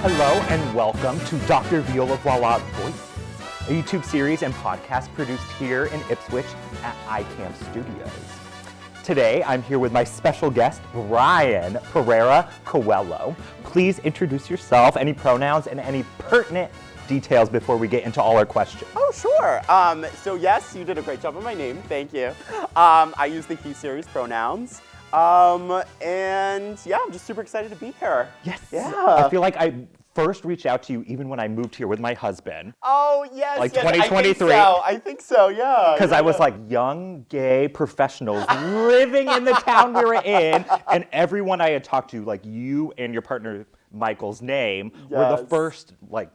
Hello and welcome to Dr. Viola Voilà Voices, a YouTube series and podcast produced here in Ipswich at iCamp Studios. Today, I'm here with my special guest, Brian Pereira-Coelho. Please introduce yourself, any pronouns, and any pertinent details before we get into all our questions. Oh, sure. So yes, you did a great job on my name. Thank you. I use the he series pronouns. And yeah, I'm just super excited to be here. Yes. Yeah. I feel like I first reached out to you even when I moved here with my husband. Oh, yes. Like yes. 2023. I think so, yeah. Because I was like young, gay professionals living in the town we were in, and everyone I had talked to, like you and your partner Michael's name, were the first like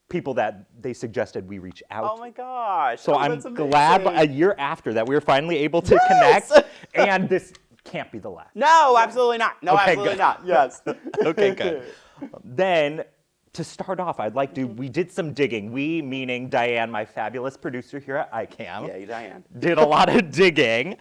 people that they suggested we reach out. Oh my gosh. So I'm glad a year after that we were finally able to connect, and this can't be the last. No, absolutely not. No, Okay, absolutely good. not. Yes. Okay, good. Then, to start off, I'd like to, we did some digging. We, meaning Diane, my fabulous producer here at iCamp. Yeah, you Diane. Did a lot of digging,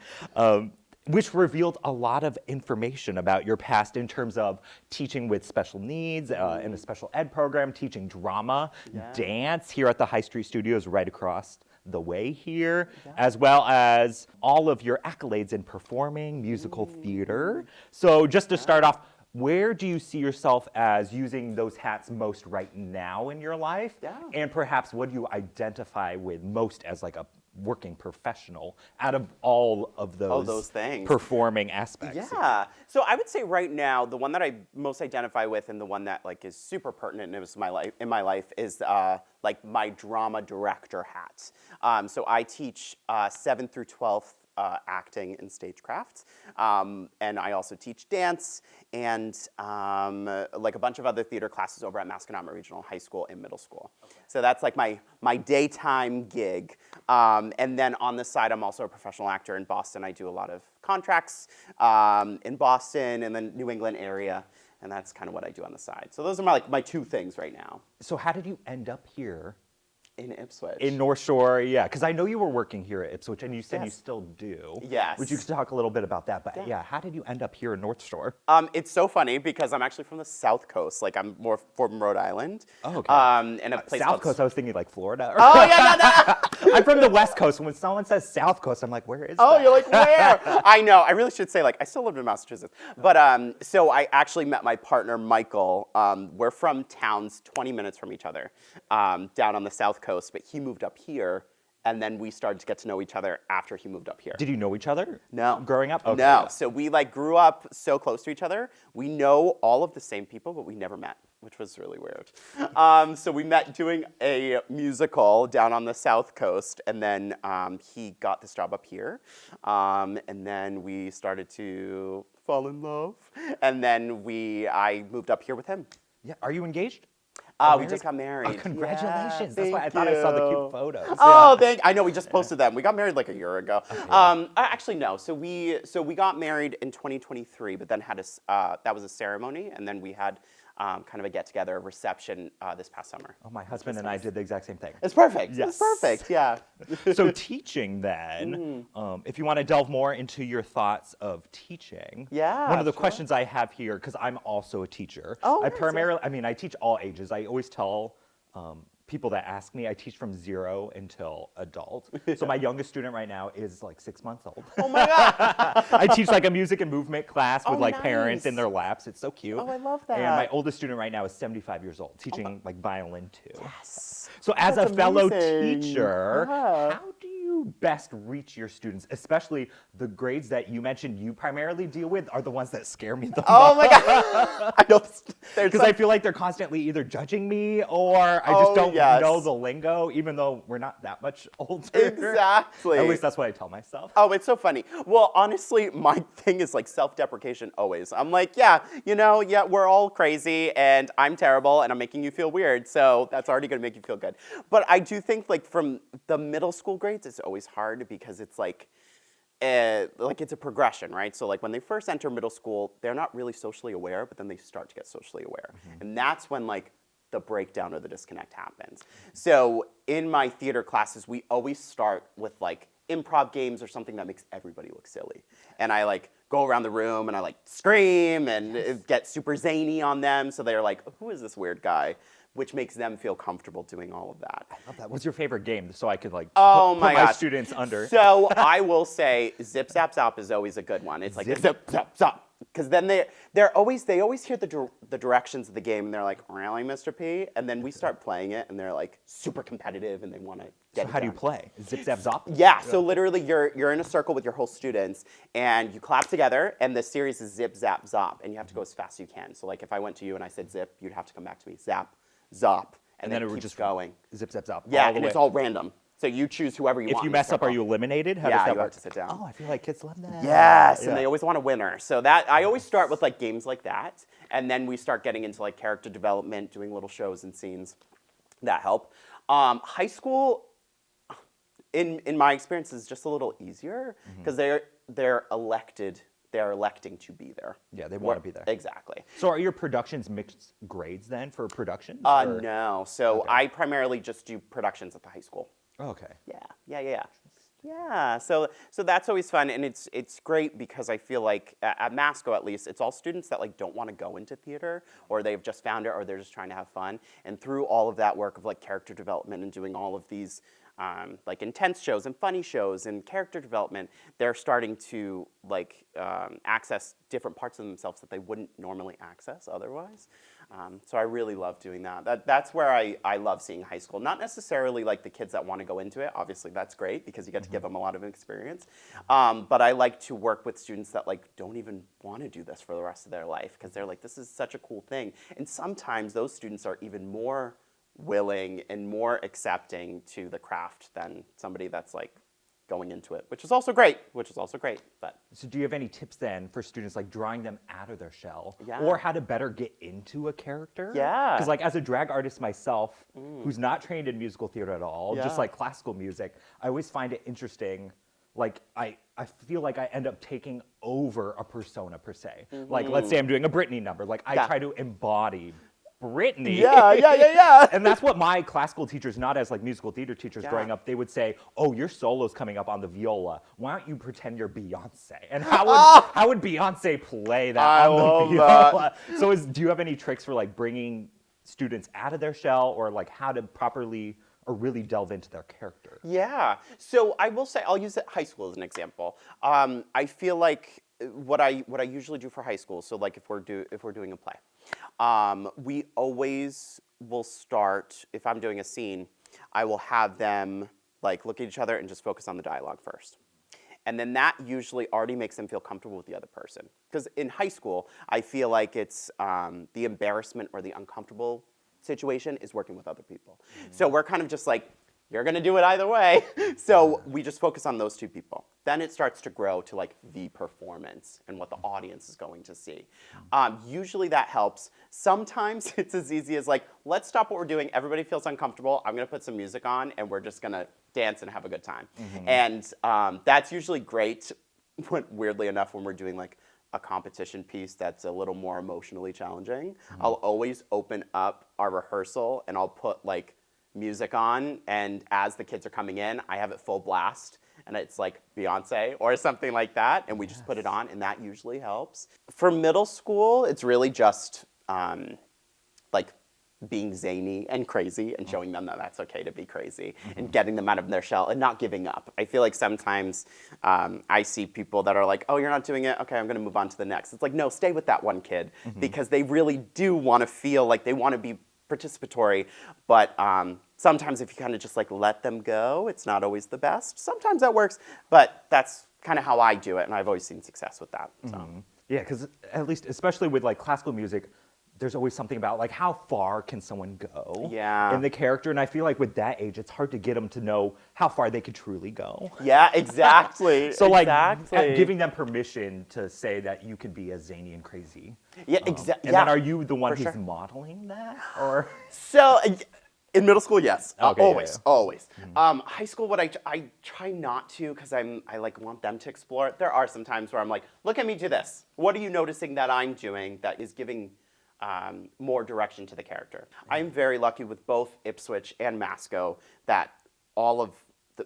which revealed a lot of information about your past in terms of teaching with special needs in a special ed program, teaching drama, dance here at the High Street Studios right across the way here, as well as all of your accolades in performing, musical theater. So just to start off, where do you see yourself as using those hats most right now in your life? Yeah. And perhaps what do you identify with most as like a working professional out of all of those things. Performing aspects? Yeah. So I would say right now, the one that I most identify with and the one that like is super pertinent in my life is like my drama director hat. So I teach 7th through 12th acting and stagecraft. And I also teach dance and like a bunch of other theater classes over at Masconomet Regional High School and Middle School. Okay. So that's like my daytime gig. And then on the side, I'm also a professional actor in Boston. I do a lot of contracts in Boston and the New England area. And that's kind of what I do on the side. So those are my two things right now. So how did you end up here? In Ipswich. In North Shore, yeah, because I know you were working here at Ipswich, and you said you still do. Yes. Would you talk a little bit about that? But yeah, how did you end up here in North Shore? It's so funny because I'm actually from the South Coast. Like I'm more from Rhode Island. Oh, okay. And a place South Coast, I was thinking like Florida. Oh yeah, no. I'm from the West Coast. When someone says South Coast, I'm like, where is that? Oh, you're like, where? I know. I really should say like I still lived in Massachusetts. But so I actually met my partner Michael. We're from towns 20 minutes from each other, down on the South Coast. But he moved up here, and then we started to get to know each other after he moved up here. Did you know each other? No. Growing up? Okay. No. So we like grew up so close to each other. We know all of the same people, but we never met, which was really weird. So we met doing a musical down on the South Coast, and then he got this job up here, and then we started to fall in love, and then I moved up here with him. Yeah. Are you engaged? We just got married. Oh, congratulations. Yeah, That's why I thank thought I saw the cute you. photos. Oh, I know, we just posted them. We got married like a year ago. Okay. Actually, no. So we got married in 2023, but then had that was a ceremony, and then we had kind of a get-together, a reception this past summer. Oh, my husband and I did the exact same thing. It's perfect. Yes. It's perfect, yeah. So teaching then, if you want to delve more into your thoughts of teaching, one of the questions I have here, because I'm also a teacher. Oh, I teach all ages. I always tell people that ask me, I teach from 0 until adult. So my youngest student right now is like 6 months old. Oh my God. I teach like a music and movement class with like nice. parents in their laps. It's so cute. Oh, I love that. And my oldest student right now is 75 years old, teaching like violin too. Yes. So as That's a fellow amazing. teacher, Yeah. how do you best reach your students, especially the grades that you mentioned you primarily deal with are the ones that scare me the most? Oh my God. I know. Because I feel like they're constantly either judging me or I just don't know the lingo, even though we're not that much older. Exactly. At least that's what I tell myself. Oh, it's so funny. Well, honestly, my thing is like self-deprecation always. I'm like, we're all crazy and I'm terrible and I'm making you feel weird. So that's already going to make you feel good. But I do think like from the middle school grades, it's always hard because it's like it's a progression, right? So like when they first enter middle school, they're not really socially aware, but then they start to get socially aware. And that's when like the breakdown or the disconnect happens. So in my theater classes, we always start with like improv games or something that makes everybody look silly. And I like go around the room and I like scream and get super zany on them. So they're like, who is this weird guy? Which makes them feel comfortable doing all of that. I love that. What's your favorite game so I could like Oh put my my gosh. students under? So I will say Zip Zap Zop is always a good one. It's like Zip Zap Zop. Because then they always hear the directions of the game and they're like, really, Mr. P? And then we start playing it and they're like super competitive and they want to get So it how do you done. play? Zip zap zop? Yeah, so literally you're in a circle with your whole students and you clap together and the series is zip, zap, zop and you have to go as fast as you can. So like if I went to you and I said zip, you'd have to come back to me, zap, zop, and then it would keeps just going. Zip zap zop. Yeah, all the and way. it's all random. So you choose whoever you If want. you in the mess up, are circle. you eliminated? How Yeah, does that you work? have to sit down. Oh, I feel like kids love that. Yes, Yeah. and they always want a winner. So that I always start with like games like that, and then we start getting into like character development, doing little shows and scenes that help. High school, in my experience, is just a little easier because they're elected. They're electing to be there. Yeah, they want to be there. Exactly. So are your productions mixed grades then for productions? or- No. So I primarily just do productions at the high school. Okay. Yeah. So that's always fun, and it's great because I feel like at Masco at least, it's all students that like don't want to go into theater, or they've just found it, or they're just trying to have fun. And through all of that work of like character development and doing all of these like intense shows and funny shows and character development, they're starting to like access different parts of themselves that they wouldn't normally access otherwise. So I really love doing that. That's where I love seeing high school. Not necessarily like the kids that want to go into it. Obviously, that's great because you get to give them a lot of experience. But I like to work with students that like don't even want to do this for the rest of their life because they're like, this is such a cool thing. And sometimes those students are even more willing and more accepting to the craft than somebody that's like going into it, which is also great. But So do you have any tips then for students like drawing them out of their shell? Yeah. Or how to better get into a character? Yeah. Because like as a drag artist myself, who's not trained in musical theater at all, just Yeah. like classical music, I always find it interesting. Like I feel like I end up taking over a persona per se. Like let's say I'm doing a Britney number. Like I Yeah. try to embody Britney. Yeah. And that's what my classical teachers, not as like musical theater teachers growing Yeah. up, they would say, oh, your solo's coming up on the viola. Why don't you pretend you're Beyonce? And how would Beyonce play that I on the love viola? So do you have any tricks for like bringing students out of their shell or like how to properly or really delve into their character? Yeah. So I will say I'll use high school as an example. I feel like what I usually do for high school. So like if we're doing a play, we always will start. If I'm doing a scene, I will have them like look at each other and just focus on the dialogue first. And then that usually already makes them feel comfortable with the other person. Because in high school, I feel like it's the embarrassment or the uncomfortable situation is working with other people. So we're kind of just like, you're gonna do it either way. So we just focus on those two people. Then it starts to grow to like the performance and what the audience is going to see. Usually that helps. Sometimes it's as easy as like, let's stop what we're doing. Everybody feels uncomfortable. I'm gonna put some music on and we're just gonna dance and have a good time. And that's usually great, weirdly enough, when we're doing like a competition piece that's a little more emotionally challenging. I'll always open up our rehearsal and I'll put like music on, and as the kids are coming in, I have it full blast, and it's like Beyonce or something like that, and we just put it on, and that usually helps. For middle school, it's really just like being zany and crazy and showing them that that's okay to be crazy and getting them out of their shell and not giving up. I feel like sometimes I see people that are like, oh, you're not doing it? Okay, I'm gonna move on to the next. It's like, no, stay with that one kid because they really do wanna feel like they wanna be participatory, but sometimes if you kind of just like let them go, it's not always the best. Sometimes that works, but that's kind of how I do it, and I've always seen success with that. So. Yeah, because at least, especially with like classical music, there's always something about like how far can someone go in the character, and I feel like with that age, it's hard to get them to know how far they could truly go. Yeah, exactly. So like exactly. giving them permission to say that you can be as zany and crazy. Yeah, exactly. And then are you the one for who's sure. modeling that, or? So in middle school, yes, Okay, yeah, always, yeah. always. High school, what I try not to because I like want them to explore it. There are some times where I'm like, look at me do this. What are you noticing that I'm doing that is giving more direction to the character? I'm very lucky with both Ipswich and Masco that all of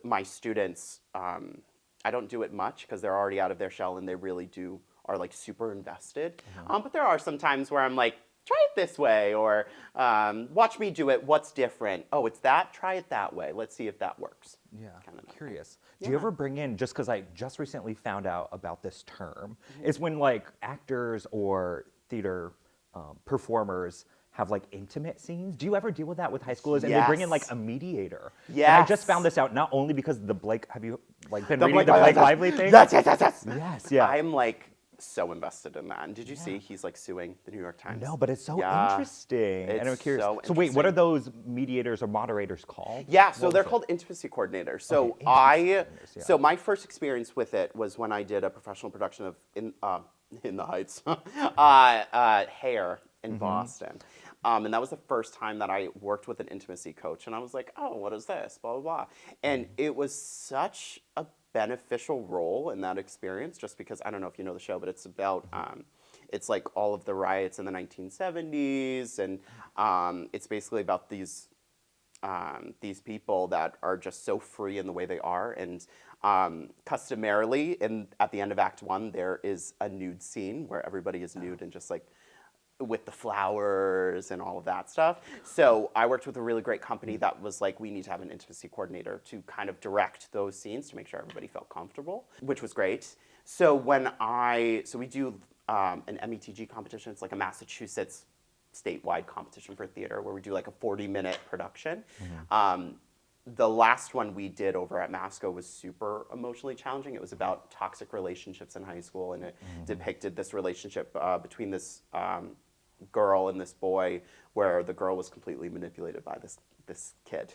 my students, I don't do it much because they're already out of their shell and they really do are like super invested. But there are some times where I'm like, try it this way, or watch me do it. What's different? Oh, it's that? Try it that way. Let's see if that works. Yeah, Kinda that curious. thing. Do you ever bring in, just because I just recently found out about this term, is when like actors or theater performers have like intimate scenes? Do you ever deal with that with high schoolers? And they bring in like Yes. a mediator. Yes. And I just found this out not only because the Blake, have you like been reading Blake the Blake Lively- Lively thing? Yes, yes, yes, yes. Yes, yeah. I'm like so invested in that. And did you see he's like suing the New York Times? No, but it's so Yeah. interesting. And I'm It's curious. so So wait, what are interesting. those mediators or moderators called? Yeah, so What they're was it? called intimacy coordinators. So Okay, intimacy coordinators, yeah. so my first experience with it was when I did a professional production of In the Heights, Hair in Boston. And that was the first time that I worked with an intimacy coach. And I was like, oh, what is this? Blah, blah, blah. And it was such a beneficial role in that experience, just because, I don't know if you know the show, but it's about, it's like all of the riots in the 1970s. And it's basically about these people that are just so free in the way they are. And customarily, at the end of Act 1, there is a nude scene where everybody is nude and just like with the flowers and all of that stuff. So I worked with a really great company that was like, we need to have an intimacy coordinator to kind of direct those scenes to make sure everybody felt comfortable, which was great. So we do an METG competition. It's like a Massachusetts statewide competition for theater where we do like a 40-minute production. The last one we did over at Masco was super emotionally challenging. It was about toxic relationships in high school, and it depicted this relationship between this girl and this boy, where the girl was completely manipulated by this kid.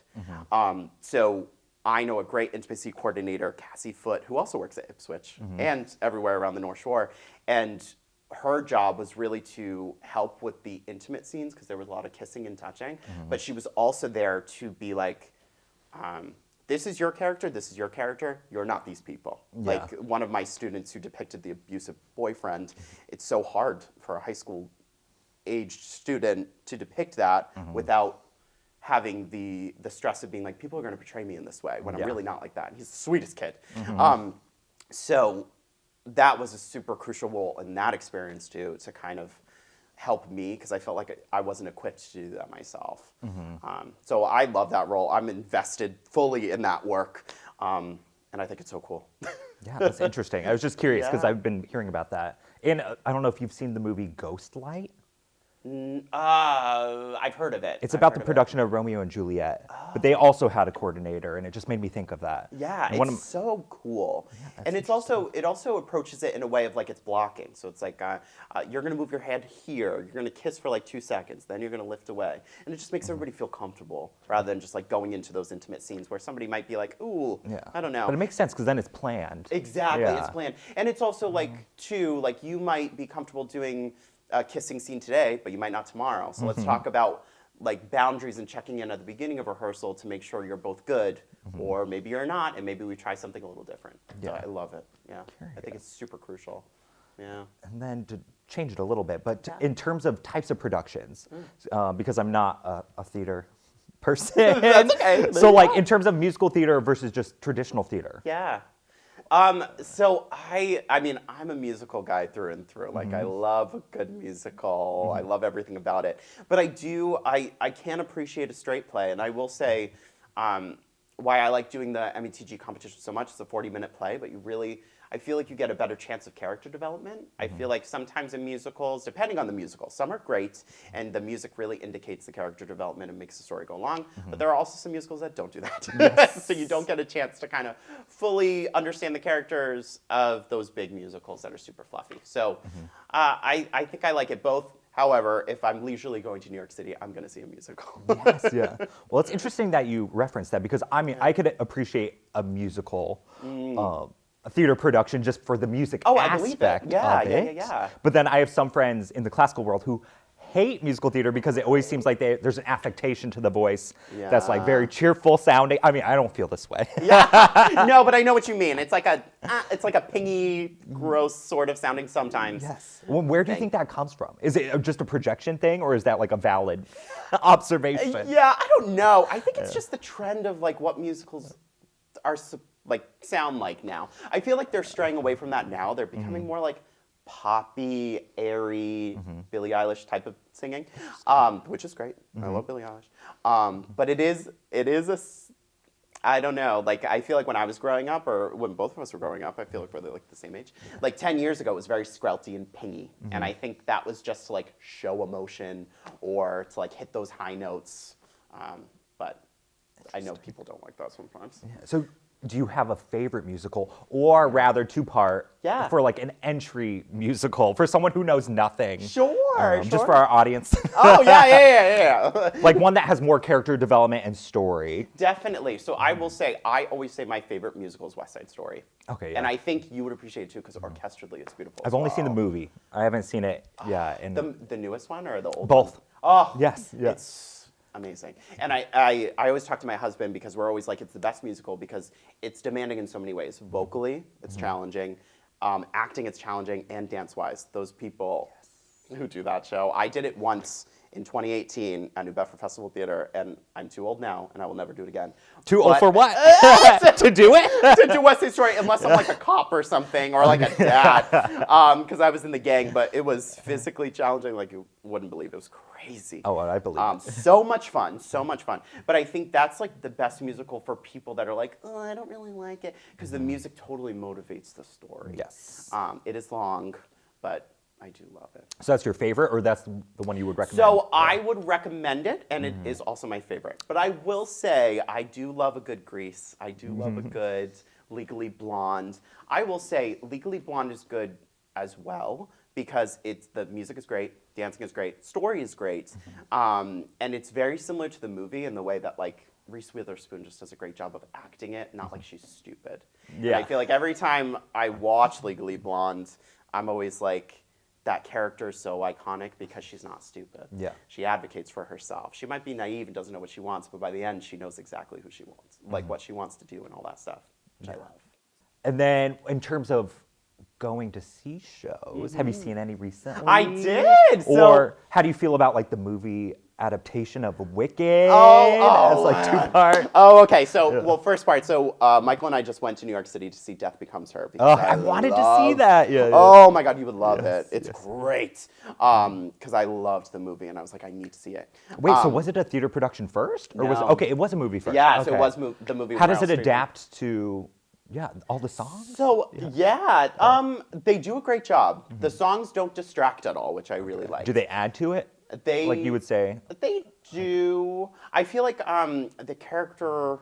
So I know a great intimacy coordinator, Cassie Foote, who also works at Ipswich and everywhere around the North Shore, and her job was really to help with the intimate scenes because there was a lot of kissing and touching, but she was also there to be like, this is your character, this is your character, you're not these people. Yeah. Like one of my students who depicted the abusive boyfriend, it's so hard for a high school aged student to depict that without having the stress of being like, people are gonna portray me in this way when I'm really not like that. And he's the sweetest kid. So that was a super crucial role in that experience too, to kind of help me, because I felt like I wasn't equipped to do that myself. So I love that role. I'm invested fully in that work, and I think it's so cool. Yeah, that's interesting. I was just curious because Yeah. I've been hearing about that. And I don't know if you've seen the movie Ghostlight. I've heard of it. It's I've about heard the of it. production of Romeo and Juliet, but they also had a coordinator, and it just made me think of that. Yeah, And one it's of- so cool, that's and it also approaches it in a way of like it's blocking. So it's like you're gonna move your hand here, you're gonna kiss for like 2 seconds, then you're gonna lift away, and it just makes everybody feel comfortable rather than just like going into those intimate scenes where somebody might be like, ooh, I don't know. But it makes sense because then it's planned. Exactly, Yeah. it's planned. And it's also like, too, like you might be comfortable doing a kissing scene today, but you might not tomorrow. So let's talk about like boundaries and checking in at the beginning of rehearsal to make sure you're both good, or maybe you're not, and maybe we try something a little different. Yeah. So I love it, yeah. I think it's super crucial, yeah. And then to change it a little bit, but in terms of types of productions, because I'm not a theater person. That's okay. So like in terms of musical theater versus just traditional theater. Yeah. So I mean, I'm a musical guy through and through. Like, I love a good musical. I love everything about it. But I can appreciate a straight play. And I will say, why I like doing the METG competition so much. It's a 40-minute play, but I feel like you get a better chance of character development. I feel like sometimes in musicals, depending on the musical, some are great, and the music really indicates the character development and makes the story go along. But there are also some musicals that don't do that. So you don't get a chance to kind of fully understand the characters of those big musicals that are super fluffy. So I think I like it both. However, if I'm leisurely going to New York City, I'm going to see a musical. Yes, yeah. Well, it's interesting that you referenced that because I mean, I could appreciate a musical, a theater production just for the music I believe it. aspect Yeah, of yeah, it. yeah. But then I have some friends in the classical world who hate musical theater because it always seems like there's an affectation to the voice that's like very cheerful sounding. I mean, I don't feel this way. No, but I know what you mean. It's like a pingy, gross sort of sounding sometimes. Yes. Well, where do you think that comes from? Is it just a projection thing, or is that like a valid observation? Yeah, I don't know. I think it's just the trend of like what musicals are like sound like now. I feel like they're straying away from that now. They're becoming more like poppy, airy, Billie Eilish type of singing, which is great. I love Billie Eilish. But it is I don't know, like, I feel like when I was growing up, or when both of us were growing up, I feel like we're like the same age. Like 10 years ago, it was very skrelty and pingy. And I think that was just to like show emotion or to like hit those high notes. But I know people don't like that sometimes. So do you have a favorite musical, or rather two-part, Yeah. for like an entry musical for someone who knows nothing? Sure. Just for our audience. Oh, yeah. Like one that has more character development and story. Definitely. So I will say, I always say my favorite musical is West Side Story. Okay, yeah. And I think you would appreciate it too, because orchestrally it's beautiful. I've only seen the movie. I haven't seen it, The newest one or the old both. one? Oh, Yes, yeah. It's amazing. And I always talk to my husband, because we're always like, it's the best musical because it's demanding in so many ways. Vocally, it's challenging. Acting, it's challenging. And dance-wise, those people who do that show. I did it once in 2018 at New Bedford Festival Theater, and I'm too old now, and I will never do it again. Too old for what? To do it? To do West Side Story, unless I'm like a cop or something, or like a dad, because I was in the gang. But it was physically challenging, like you wouldn't believe. It was crazy. Oh, I believe it. So much fun, so much fun. But I think that's like the best musical for people that are like, oh, I don't really like it, because the music totally motivates the story. Yes. It is long, but I do love it. So that's your favorite, or that's the one you would recommend? So I would recommend it, and it is also my favorite. But I will say, I do love a good Grease. I do love a good Legally Blonde. I will say Legally Blonde is good as well, because the music is great, dancing is great, story is great, and it's very similar to the movie in the way that like Reese Witherspoon just does a great job of acting it, not like she's stupid. Yeah. And I feel like every time I watch Legally Blonde, I'm always like, that character is so iconic because she's not stupid. Yeah. She advocates for herself. She might be naive and doesn't know what she wants, but by the end, she knows exactly who she wants, like what she wants to do and all that stuff, which I love. And then in terms of going to see shows, have you seen any recently? I did! Or how do you feel about like the movie adaptation of Wicked? Oh, As like two-part? Oh, okay. So, well, first part. So, Michael and I just went to New York City to see Death Becomes Her. Oh, I wanted to see that. Yeah. Oh my God, you would love it. It's great. Because I loved the movie, and I was like, I need to see it. Wait, so was it a theater production first, or was it No. okay? It was a movie first. Yeah, Okay. so it was the movie. How with does it Meryl Streep. adapt to? Yeah, all the songs. So they do a great job. The songs don't distract at all, which I really like. Do they add to it? They like you would say. They do. I feel like the character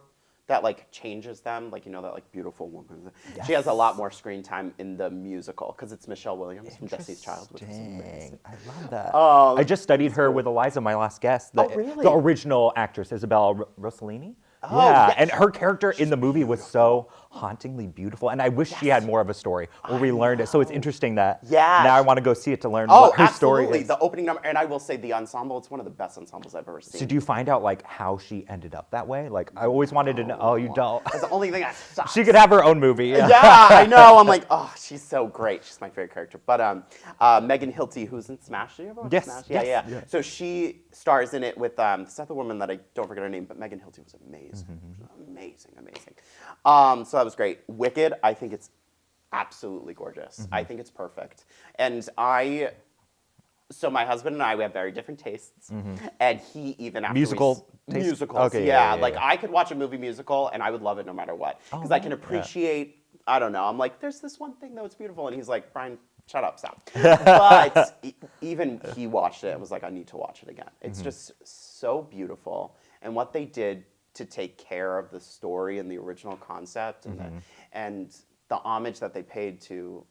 that like changes them, like you know that like beautiful woman. She has a lot more screen time in the musical because it's Michelle Williams from Destiny's Child, which is amazing. I love that. Oh, I just studied her with Eliza, my last guest. Oh, really? The original actress, Isabella Rossellini. Oh, yeah, yes. and her character in the movie was so hauntingly beautiful, and I wish she had more of a story where we learned it. So it's interesting that now I want to go see it to learn what her story is. The opening number, and I will say the ensemble, it's one of the best ensembles I've ever seen. So do you find out like how she ended up that way? Like I always wanted to know. Oh, you don't. That's the only thing that sucks. She could have her own movie. Yeah, I know. I'm like, oh, she's so great. She's my favorite character. But Megan Hilty, who's in Smash, do you ever watch Yes, Smash? yes, Yeah. yeah. So she stars in it with this other woman that I don't forget her name, but Megan Hilty was amazing. Amazing. So that was great. Wicked, I think it's absolutely gorgeous. I think it's perfect. And so my husband and I, we have very different tastes, and he even after Musical taste? musicals, Okay, yeah. yeah. Like I could watch a movie musical and I would love it no matter what because I can appreciate. I don't know. I'm like, there's this one thing though, it's beautiful, and he's like, Brian, shut up, stop. But even he watched it and was like, I need to watch it again. It's just so beautiful, and what they did to take care of the story and the original concept, and the homage that they paid to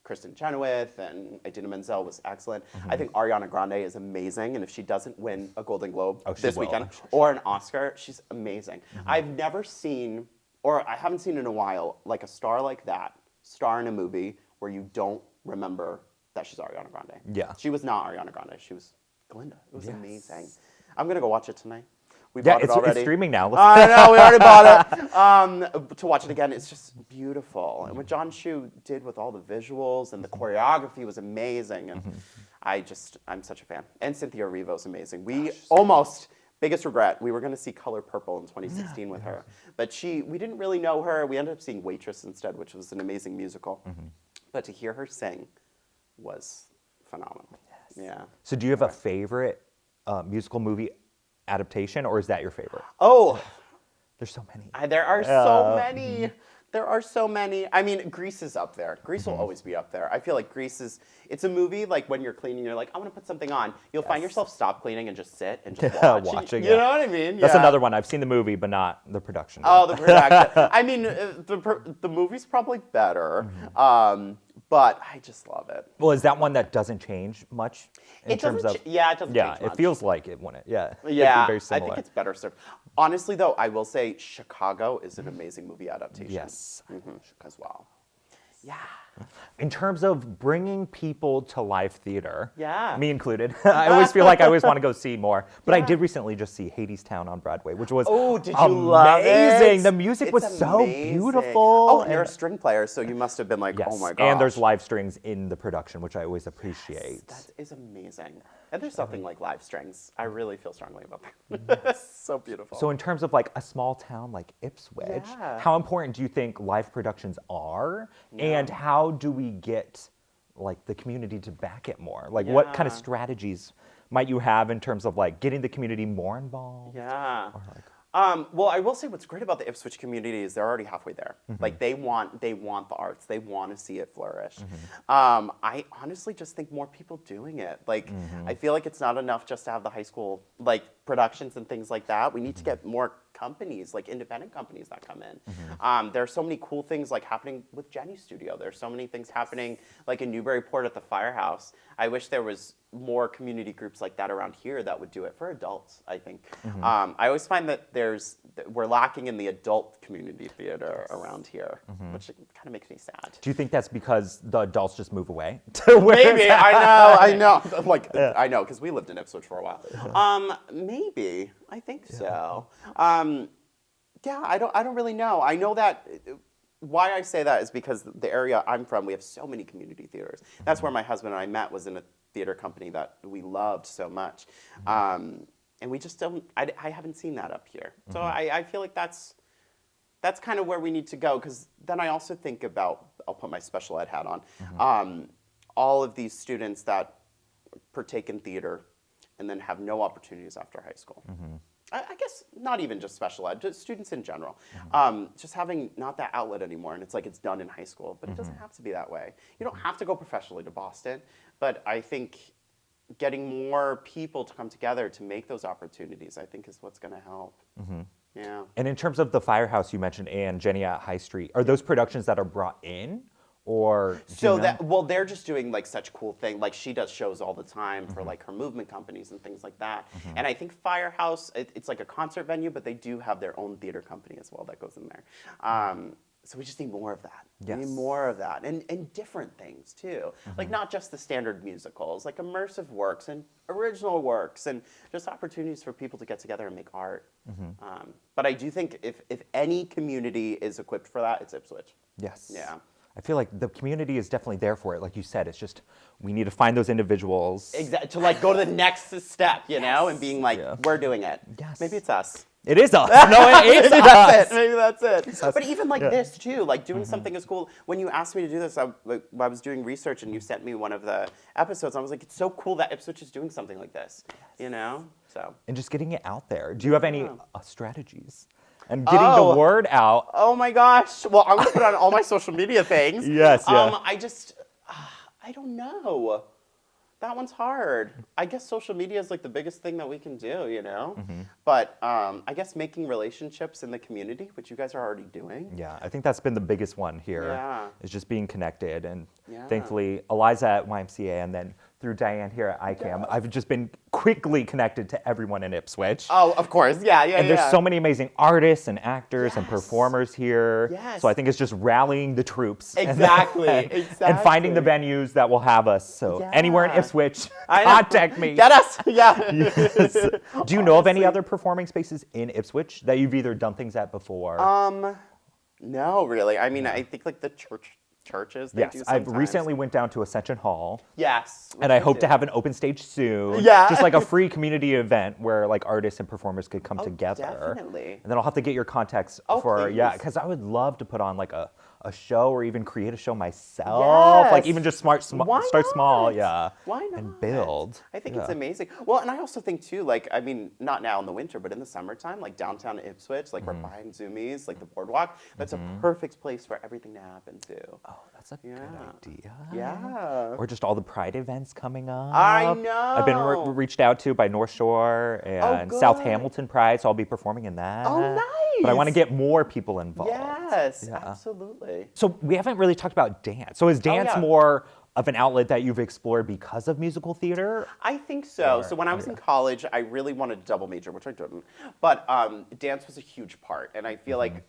Kristen Chenoweth and Idina Menzel was excellent. I think Ariana Grande is amazing, and if she doesn't win a Golden Globe this weekend or an Oscar, she's amazing. I've never seen, or I haven't seen in a while, like a star like that star in a movie where you don't remember that she's Ariana Grande. Yeah. She was not Ariana Grande. She was Glinda. It was amazing. I'm gonna go watch it tonight. We Yeah, bought it already. it's streaming now. I know, we already bought it. To watch it again, it's just beautiful. And what John Chu did with all the visuals and the choreography was amazing. And I'm such a fan. And Cynthia Erivo's amazing. We almost, biggest regret, we were going to see Color Purple in 2016 with her. But we didn't really know her. We ended up seeing Waitress instead, which was an amazing musical. But to hear her sing was phenomenal. Yeah. So do you have a favorite musical movie adaptation, or is that your favorite? Oh, There's so many. there are so many. There are so many. I mean, Grease is up there. Grease will always be up there. I feel like Grease is, it's a movie, like when you're cleaning, you're like, I want to put something on. You'll find yourself stop cleaning and just sit and just watch. Watching, you yeah. know what I mean? That's Yeah. another one. I've seen the movie, but not the production. Oh, the production. I mean, the movie's probably better, but I just love it. Well, is that one that doesn't change much in terms of? Yeah, it doesn't Yeah, change much. it feels like it wouldn't. Yeah. It'd be Yeah, very I similar. think it's better served. Honestly, though, I will say Chicago is an amazing movie adaptation. Yes. As well. Yeah. In terms of bringing people to live theater, Yeah. me included, I always feel like I always want to go see more. But I did recently just see Hadestown on Broadway, which was Did you love amazing. it? The music It's was so amazing. beautiful. Oh, and you're a string player, so you must have been like, Yes. oh my gosh. And there's live strings in the production, which I always appreciate. That is amazing. And there's nothing like live strings. I really feel strongly about that. So beautiful. So in terms of like a small town like Ipswich, Yeah. how important do you think live productions are? And how do we get like the community to back it more? Like what kind of Yeah. strategies might you have in terms of like getting the community more involved? Yeah. Or like, Well, I will say what's great about the Ipswich community is they're already halfway there. Like they want the arts. They want to see it flourish. I honestly just think more people doing it. Like I feel like it's not enough just to have the high school like productions and things like that. We need to get more companies, like independent companies that come in. There are so many cool things like happening with Jenny's studio. There's so many things happening like in Newburyport at the Firehouse. I wish there was more community groups like that around here that would do it for adults, I think. I always find that we're lacking in the adult community theater around here, which kind of makes me sad. do you think that's because the adults just move away to where Maybe, it's I know. Like, I know, because we lived in Ipswich for a while. Maybe, I think so. Yeah, I don't really know. I know that why I say that is because the area I'm from, we have so many community theaters. That's where my husband and I met, was in a theater company that we loved so much. And we just don't, I haven't seen that up here. So I feel like that's kind of where we need to go, because then I also think about, I'll put my special ed hat on, all of these students that partake in theater and then have no opportunities after high school. I guess not even just special ed, just students in general. Just having not that outlet anymore, and it's like it's done in high school, but it doesn't have to be that way. You don't have to go professionally to Boston, but I think getting more people to come together to make those opportunities, I think, is what's going to help. Yeah. And in terms of the Firehouse you mentioned and Jenny at High Street, are those productions that are brought in? Or So that, well, they're just doing like such cool thing. Like she does shows all the time for like her movement companies and things like that. And I think Firehouse, it's like a concert venue, but they do have their own theater company as well that goes in there. So we just need more of that. We need more of that, and different things too. Like not just the standard musicals, like immersive works and original works, and just opportunities for people to get together and make art. But I do think if any community is equipped for that, it's Ipswich. Yes. Yeah. I feel like the community is definitely there for it. Like you said, it's just we need to find those individuals. Exactly. To like go to the next step, you know, and being like, we're doing it. Yes. Maybe it's us. It is us. No, it's Maybe us. that's it. Maybe that's it. But even like this too, like doing something as cool. When you asked me to do this, I was doing research and you sent me one of the episodes. I was like, it's so cool that Ipswich is doing something like this, you know? So. And just getting it out there. Do you have any strategies? And getting the word out. Oh my gosh. Well, I'm going to put on all my social media things. Yes, yeah. I don't know. That one's hard. I guess social media is like the biggest thing that we can do, you know? But I guess making relationships in the community, which you guys are already doing. Yeah, I think that's been the biggest one here. Yeah. Is just being connected. And Yeah. thankfully, Eliza at YMCA and then through Diane here at ICAM, I've just been quickly connected to everyone in Ipswich. Oh, of course. Yeah. And there's so many amazing artists and actors and performers here. Yes. So I think it's just rallying the troops. Exactly. And finding the venues that will have us. So anywhere in Yeah. Ipswich, I know. contact me. Get us. Yeah. Yes. Do you know of any other performing spaces in Ipswich that you've either done things at before? No, really. I mean, I think like the churches. They do Yes, I've sometimes. recently went down to Ascension Hall. Yes. And I hope to have an open stage soon. Yeah. Just like a free community event where like artists and performers could come together. Definitely. And then I'll have to get your contacts Oh, for, please. because I would love to put on like a a show or even create a show myself. Like Yes. even just Why start small, not? yeah. Why not? And build. I think Yeah. it's amazing. Well, and I also think too, like, I mean, not now in the winter, but in the summertime, like downtown Ipswich, like right behind Zoomies, like the boardwalk, that's a perfect place for everything to happen too. Oh, that's a Yeah. good idea. Yeah. Or just all the Pride events coming up. I I've been know. reached out to by North Shore Oh, and South good. Hamilton Pride, so I'll be performing in that. Oh, But I want to nice. get more people involved. Yes, Yeah. absolutely. So we haven't really talked about dance. So is dance yeah. more of an outlet that you've explored because of musical theater? I think so. Or- So when I was in college, I really wanted to double major, which I didn't. But dance was a huge part, and I feel like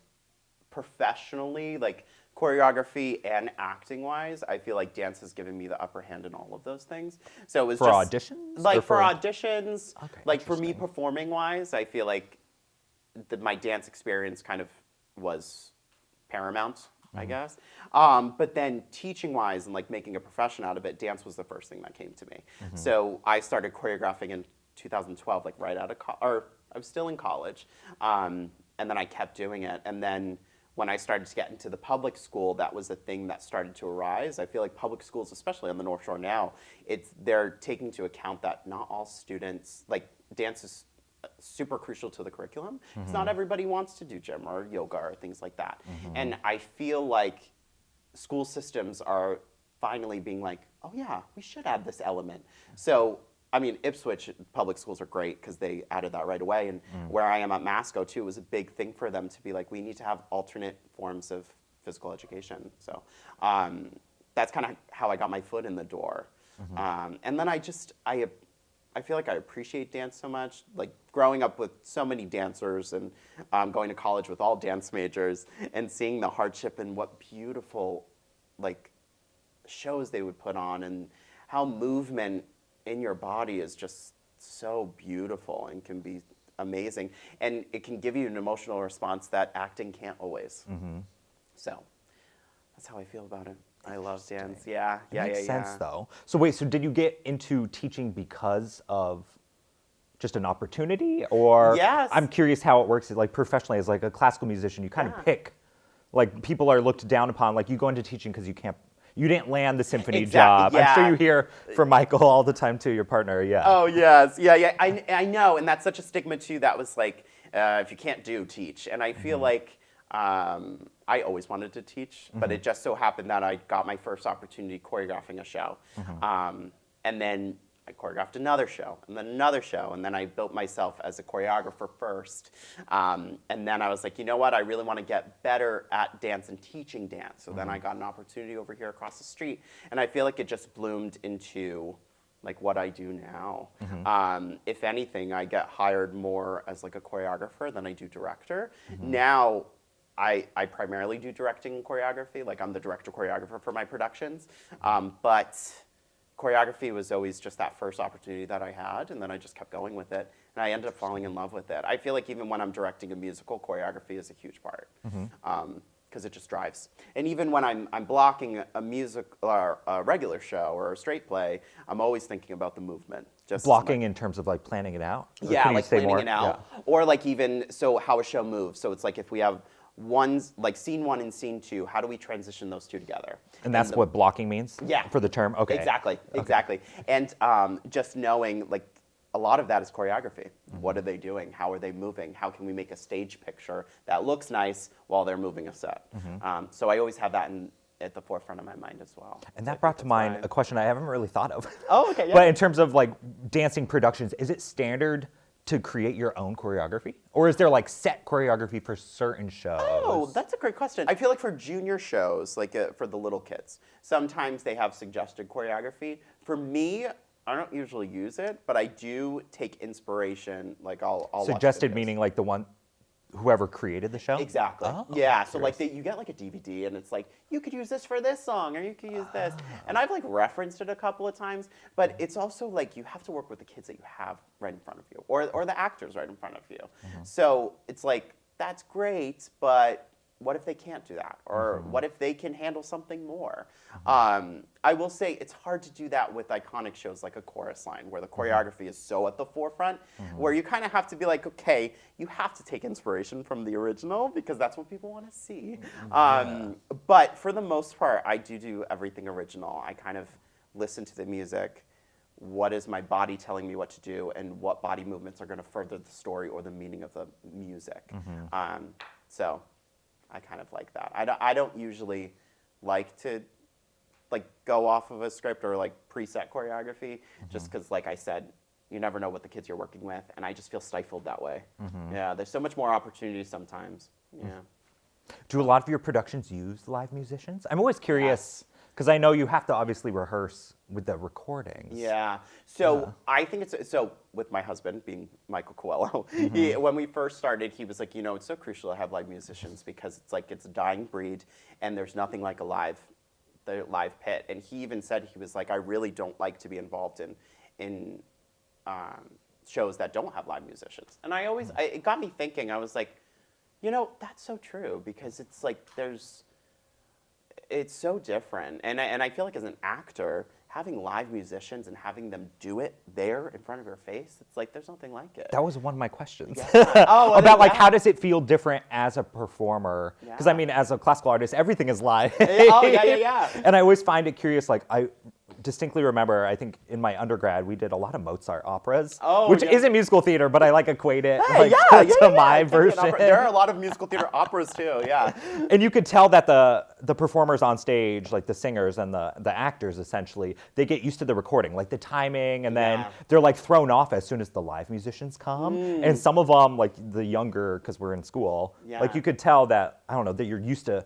professionally, like choreography and acting wise, I feel like dance has given me the upper hand in all of those things. So it was For just auditions? like Or for for- auditions, Okay, like for me interesting. performing wise, I feel like my dance experience kind of was paramount, I guess. But then teaching wise and like making a profession out of it, dance was the first thing that came to me. So I started choreographing in 2012, like right out of or I was still in college, and then I kept doing it. And then when I started to get into the public school, that was the thing that started to arise. I feel like public schools, especially on the North Shore now, they're taking into account that not all students, like dance is super crucial to the curriculum. Because not everybody wants to do gym or yoga or things like that. And I feel like school systems are finally being like, oh yeah, we should add this element. So, I mean, Ipswich public schools are great because they added that right away. And where I am at Masco too, it was a big thing for them to be like, we need to have alternate forms of physical education. So that's kind of how I got my foot in the door. And then I feel like I appreciate dance so much. Like growing up with so many dancers and going to college with all dance majors and seeing the hardship and what beautiful like shows they would put on and how movement in your body is just so beautiful and can be amazing. And it can give you an emotional response that acting can't always. So that's how I feel about it. I love dance. Yeah, yeah, Makes yeah, sense though. So wait, so did you get into teaching because of just an opportunity, or Yes. I'm curious how it works. Like professionally, as like a classical musician, you kind of pick. Like people are looked down upon. Like you go into teaching because you didn't land the symphony Exactly, job. I'm sure yeah. you hear from Michael all the time too, your partner. Yeah. Oh yes, yeah, yeah. I know, and that's such a stigma too. That was like, if you can't do, teach. And I feel like I always wanted to teach, but it just so happened that I got my first opportunity choreographing a show, and then I choreographed another show, and then another show, and then I built myself as a choreographer first, and then I was like, you know what? I really want to get better at dance and teaching dance. So then I got an opportunity over here across the street, and I feel like it just bloomed into like what I do now. If anything, I get hired more as like a choreographer than I do director. Now, I primarily do directing and choreography. Like I'm the director choreographer for my productions, but choreography was always just that first opportunity that I had, and then I just kept going with it, and I ended up falling in love with it. I feel like even when I'm directing a musical, choreography is a huge part. Because it just drives. And even when I'm blocking a music or a regular show or a straight play, I'm always thinking about the movement. Just Blocking in terms of like planning it out. Or yeah, can you like say planning more? it out, or like even so how a show moves. So it's like if we have like scene 1 and scene 2, how do we transition those two together? And that's what blocking means. Yeah. For the term. Okay. Exactly, exactly. And just knowing, like, a lot of that is choreography. What are they doing? How are they moving? How can we make a stage picture that looks nice while they're moving a set? So I always have that at the forefront of my mind as well. And So I that brought think to that's mind why- a question I haven't really thought of. Oh, okay, yeah. But in terms of like dancing productions, is it standard to create your own choreography? Or is there like set choreography for certain shows? Oh, that's a great question. I feel like for junior shows, like for the little kids, sometimes they have suggested choreography. For me, I don't usually use it, but I do take inspiration. Like I'll watch Suggested videos. meaning like the one, whoever created the show? Exactly. Oh, yeah. So like you get like a DVD, and it's like you could use this for this song, or you could use this. And I've like referenced it a couple of times, but it's also like you have to work with the kids that you have right in front of you, or the actors right in front of you. So it's like that's great, but what if they can't do that? Or what if they can handle something more? I will say it's hard to do that with iconic shows like A Chorus Line, where the choreography is so at the forefront, where you kind of have to be like, okay, you have to take inspiration from the original because that's what people want to see. But for the most part, I do everything original. I kind of listen to the music. What is my body telling me what to do, and what body movements are going to further the story or the meaning of the music. So I kind of like that. I don't usually like to like go off of a script or like preset choreography, just because, like I said, you never know what the kids you're working with, and I just feel stifled that way. Yeah, there's so much more opportunity sometimes. Yeah. Do a lot of your productions use live musicians? I'm always curious. Because I know you have to obviously rehearse with the recordings. Yeah. So I think so with my husband, being Michael Coelho, when we first started, he was like, it's so crucial to have live musicians because it's a dying breed, and there's nothing like the live pit. And he even said, he was like, I really don't like to be involved in shows that don't have live musicians. And it got me thinking. I was like, that's so true, because it's like it's so different, and I feel like as an actor, having live musicians and having them do it there in front of your face, it's like there's nothing like it. That was one of my questions. Oh, about like how does it feel different as a performer? Because I mean, as a classical artist, everything is live. Oh yeah. And I always find it curious. Like I distinctly remember, I think in my undergrad we did a lot of Mozart operas, which isn't musical theater, but I like equate it to my version. There are a lot of musical theater operas too. Yeah. And you could tell that the performers on stage, like the singers and the actors, essentially, they get used to the recording, like the timing, and then they're like thrown off as soon as the live musicians come. And some of them, like the younger, because we're in school, like you could tell that, I don't know, that you're used to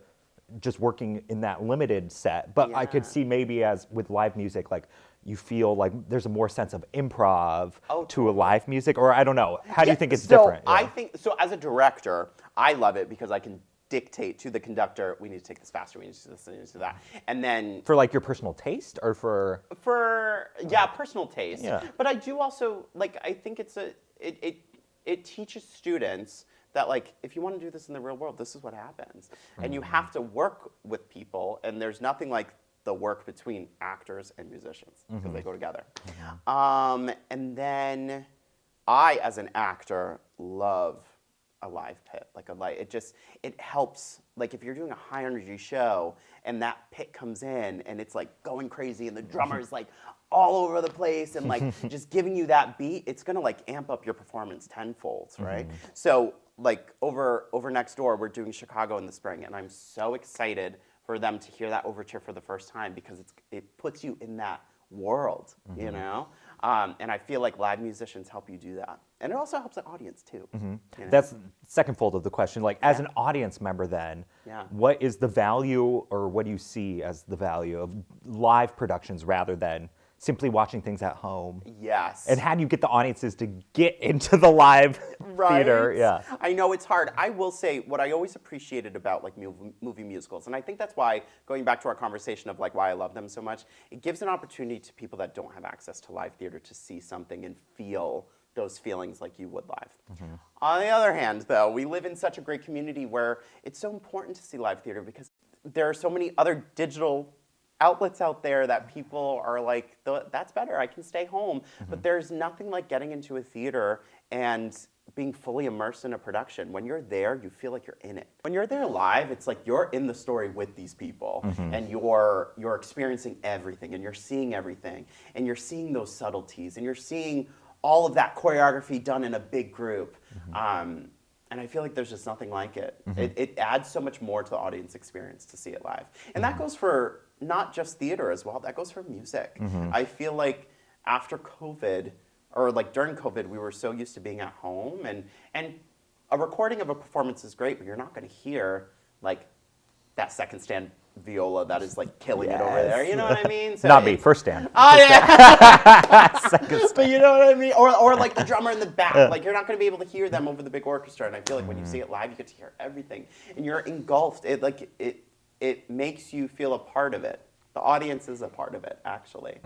just working in that limited set. But I could see maybe as with live music, like you feel like there's a more sense of improv to a live music, or I don't know. How do you think it's different? I think, so as a director, I love it because I can dictate to the conductor, we need to take this faster, we need to do this, we need to do that. And then for like your personal taste, or for personal taste. Yeah. But I do also like, I think it teaches students that, like, if you want to do this in the real world, this is what happens. And you have to work with people, and there's nothing like the work between actors and musicians, because they go together. And then I, as an actor, love a live pit. It helps, like if you're doing a high energy show and that pit comes in and it's like going crazy and the drummer's like all over the place and like just giving you that beat, it's gonna like amp up your performance tenfold, right? So like over next door, we're doing Chicago in the spring, and I'm so excited for them to hear that overture for the first time, because it puts you in that world, you know? And I feel like live musicians help you do that. And it also helps the audience too. You know? That's second fold of the question. Like as an audience member then, what is the value, or what do you see as the value of live productions rather than simply watching things at home? Yes. And how do you get the audiences to get into the live theater? Yeah. I know it's hard. I will say what I always appreciated about like movie musicals, and I think that's why, going back to our conversation of like why I love them so much, it gives an opportunity to people that don't have access to live theater to see something and feel those feelings like you would live. On the other hand, though, we live in such a great community where it's so important to see live theater, because there are so many other digital outlets out there that people are like, that's better, I can stay home. But there's nothing like getting into a theater and being fully immersed in a production. When you're there, you feel like you're in it. When you're there live, it's like you're in the story with these people, and you're experiencing everything, and you're seeing everything, and you're seeing those subtleties, and you're seeing all of that choreography done in a big group. And I feel like there's just nothing like it. It adds so much more to the audience experience to see it live. And that goes for not just theater as well, that goes for music. I feel like after COVID, or like during COVID, we were so used to being at home, and a recording of a performance is great, but you're not gonna hear like that second stand viola that is like killing it over there, you know what I mean? So Not me, first stand. Oh yeah. But you know what I mean? Or like the drummer in the back, like you're not going to be able to hear them over the big orchestra. And I feel like when you see it live, you get to hear everything, and you're engulfed. It makes you feel a part of it. The audience is a part of it, actually.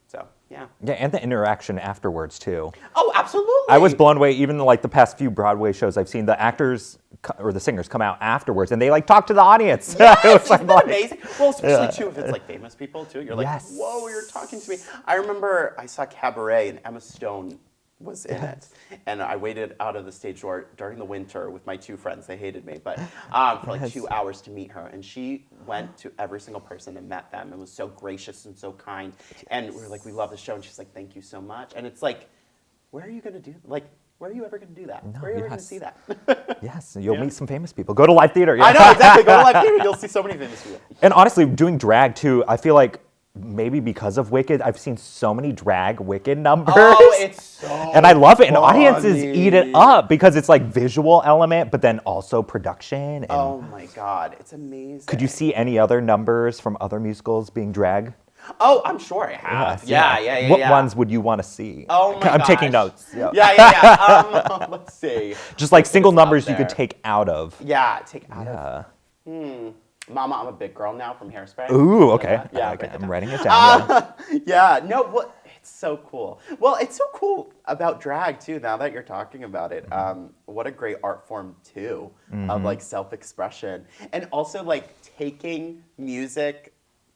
So So, yeah. Yeah, and the interaction afterwards too. Oh, absolutely. I was blown away. Even like the past few Broadway shows I've seen, the actors or the singers come out afterwards and they like talk to the audience. Yes, It was isn't that like, amazing? Well, especially too if it's like famous people too. You're like, Yes. whoa, you're talking to me. I remember I saw Cabaret and Emma Stone was in it, and I waited out of the stage door during the winter with my two friends. They hated me, but for like 2 hours to meet her, and she went to every single person and met them and was so gracious and so kind. And we were like, we love the show, and she's like, thank you so much. And it's like, where are you gonna do like? Where are you ever going to do that? No, Where are you ever going to yes. see that? yes, you'll meet some famous people. Go to live theater. Yeah. I know, exactly. Go to live theater. You'll see so many famous people. And honestly, doing drag too, I feel like maybe because of Wicked, I've seen so many drag Wicked numbers. Oh, it's so and I love it. And audiences funny. eat it up because it's like visual element, but then also production. And Oh my God, it's amazing. could you see any other numbers from other musicals being drag? Oh, I'm sure I have. Yeah. What ones would you want to see? Oh my I'm gosh. taking notes. Yeah. Let's see. Just like single It's up numbers you could there. take out of. Yeah, take out of. Mama, I'm a big girl now from Hairspray. Ooh, okay. Yeah, Okay, write that I'm writing it down. yeah. Yeah, no, well, it's so cool. Well, it's so cool about drag too. Now that you're talking about it, what a great art form too of like self-expression, and also like taking music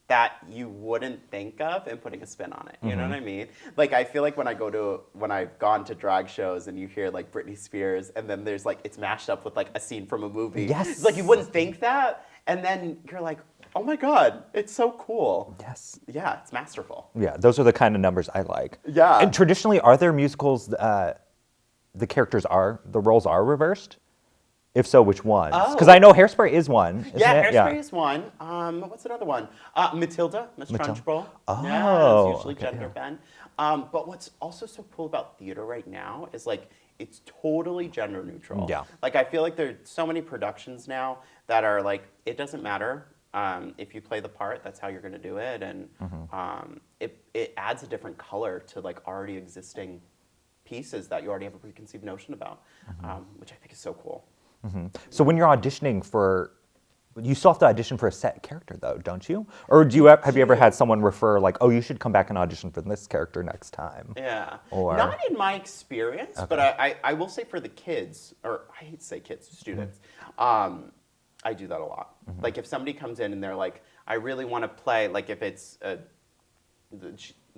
that you wouldn't think of and putting a spin on it. You know what I mean? Like I feel like when I've gone to drag shows and you hear like Britney Spears, and then there's like it's mashed up with like a scene from a movie. Yes. It's like you wouldn't think that, and then you're like, oh my God, it's so cool. Yes. Yeah, it's masterful. Yeah, those are the kind of numbers I like. Yeah. And traditionally, are there musicals the roles are reversed? If so, which ones? Because Oh. I know Hairspray is one. Isn't Yeah, it? Hairspray is one. What's another one? Matilda, Miss Trunchbull. Yeah, Oh, it's usually okay, gender bend. But what's also so cool about theater right now is like it's totally gender neutral. Yeah. Like I feel like there's so many productions now that are like it doesn't matter if you play the part, that's how you're going to do it, and it adds a different color to like already existing pieces that you already have a preconceived notion about, which I think is so cool. So when you're auditioning you still have to audition for a set character though, don't you? Or have you ever had someone refer like, oh, you should come back and audition for this character next time? Yeah. Or- Not in my experience, but I will say for the kids, or I hate to say kids, students, I do that a lot. Like if somebody comes in and they're like, I really want to play, like if it's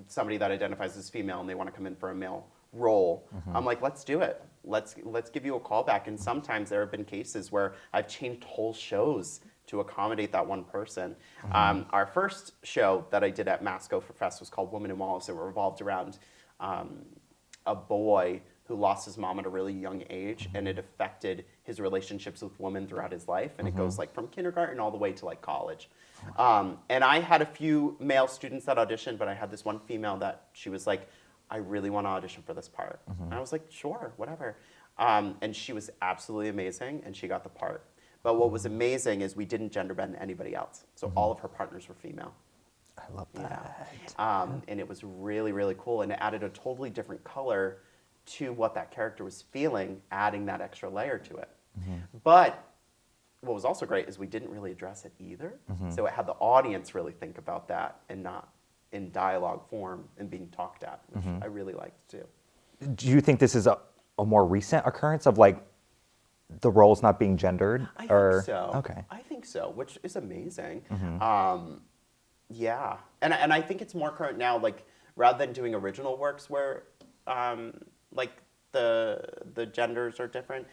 somebody that identifies as female and they want to come in for a male role, I'm like, let's do it. Let's give you a call back. And sometimes there have been cases where I've changed whole shows to accommodate that one person. Our first show that I did at Masco for Fest was called Woman in Wallace. It revolved around a boy who lost his mom at a really young age, and it affected his relationships with women throughout his life. And it goes like from kindergarten all the way to like college. And I had a few male students that auditioned, but I had this one female that she was like, I really want to audition for this part. And I was like, sure, whatever. And she was absolutely amazing, and she got the part. But what was amazing is we didn't gender bend anybody else. So all of her partners were female. I love that. And it was really, really cool. And it added a totally different color to what that character was feeling, adding that extra layer to it. But what was also great is we didn't really address it either. So it had the audience really think about that and not in dialogue form and being talked at, which I really liked too. Do you think this is a more recent occurrence of like the roles not being gendered? I or? think so. Okay. I think so, which is amazing. Yeah, and I think it's more current now. Like rather than doing original works where like the genders are different,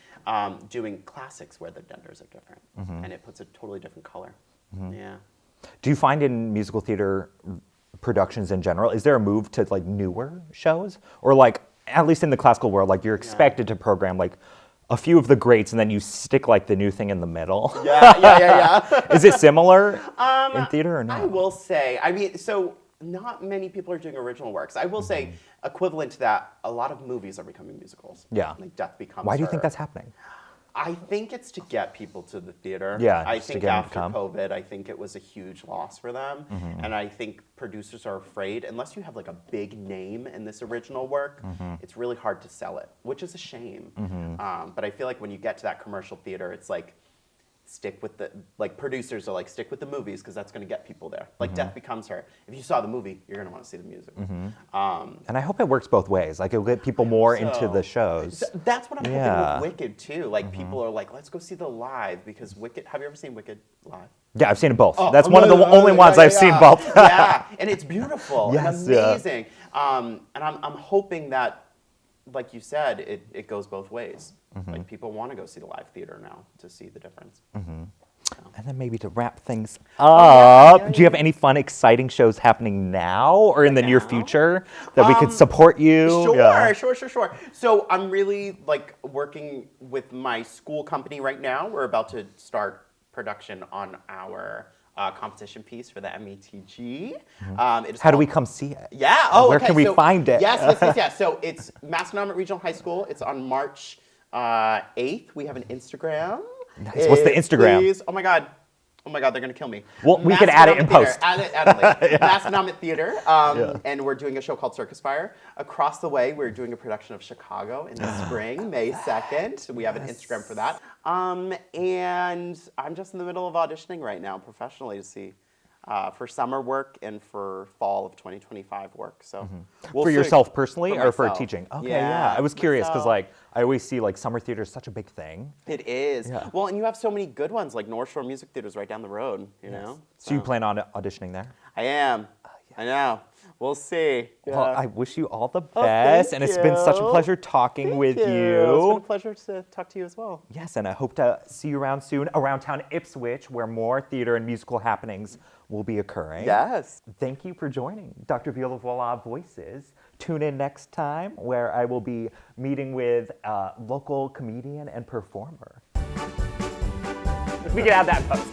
doing classics where the genders are different, and it puts a totally different color. Yeah. Do you find in musical theater productions in general, is there a move to like newer shows? Or like, at least in the classical world, like you're expected to program like a few of the greats and then you stick like the new thing in the middle? Yeah. Is it similar in theater or not? I will say, I mean, so not many people are doing original works. I will say, equivalent to that, a lot of movies are becoming musicals. Yeah. Like Death Becomes Why do you Her. think that's happening? I think it's to get people to the theater. Yeah, I just to think get them to after come. COVID, I think it was a huge loss for them. And I think producers are afraid, unless you have like a big name in this original work, it's really hard to sell it, which is a shame. But I feel like when you get to that commercial theater, it's like, stick with the, like producers are like, stick with the movies because that's going to get people there. Like Death Becomes Her. If you saw the movie, you're going to want to see the musical. And I hope it works both ways. Like it'll get people more into the shows. So that's what I'm Yeah. hoping with Wicked too. Like people are like, let's go see the live because Wicked. Have you ever seen Wicked live? Yeah, I've seen it both. Oh, That's one of the only ones I've seen both. Yeah, and it's beautiful Yes, and yeah. amazing. And I'm hoping that, like you said, it goes both ways. Like people want to go see the live theater now to see the difference. And then maybe to wrap things yeah, up, yeah, do you have any fun, exciting shows happening now or in the near now? future that we could support you? Sure, Yeah. sure. So I'm really like working with my school company right now. We're about to start production on our competition piece for the METG. It is How do we called- come see it? Yeah. Oh, Where okay. can we So- find it? Yes. So it's Masconomet Regional High School. It's on March 8th. We have an Instagram. Nice. What's the Instagram? Please. Oh my God, they're gonna kill me. Well, we could add it in Masconomet Theater. post. Add it later. Masconomet Theater. And we're doing a show called Circus Fire. Across the way, we're doing a production of Chicago in the spring, May 2nd. We have an Instagram for that. And I'm just in the middle of auditioning right now professionally to see for summer work and for fall of 2025 work. So we'll For see. yourself personally For or for myself. teaching? Okay, Yeah, yeah. I was curious because myself. like I always see like summer theater is such a big thing. It is. Yeah. Well, and you have so many good ones like North Shore Music Theater's right down the road, you know? So you plan on auditioning there? I am. I know. We'll see. Well, I wish you all the Oh, best, thank and it's been such a you. pleasure talking with It's you. been a pleasure to talk to you as well. Yes, and I hope to see you around soon around town Ipswich, where more theater and musical happenings will be occurring. Yes. Thank you for joining Dr. Viola Voilà Voices. Tune in next time, where I will be meeting with a local comedian and performer. We can add that post.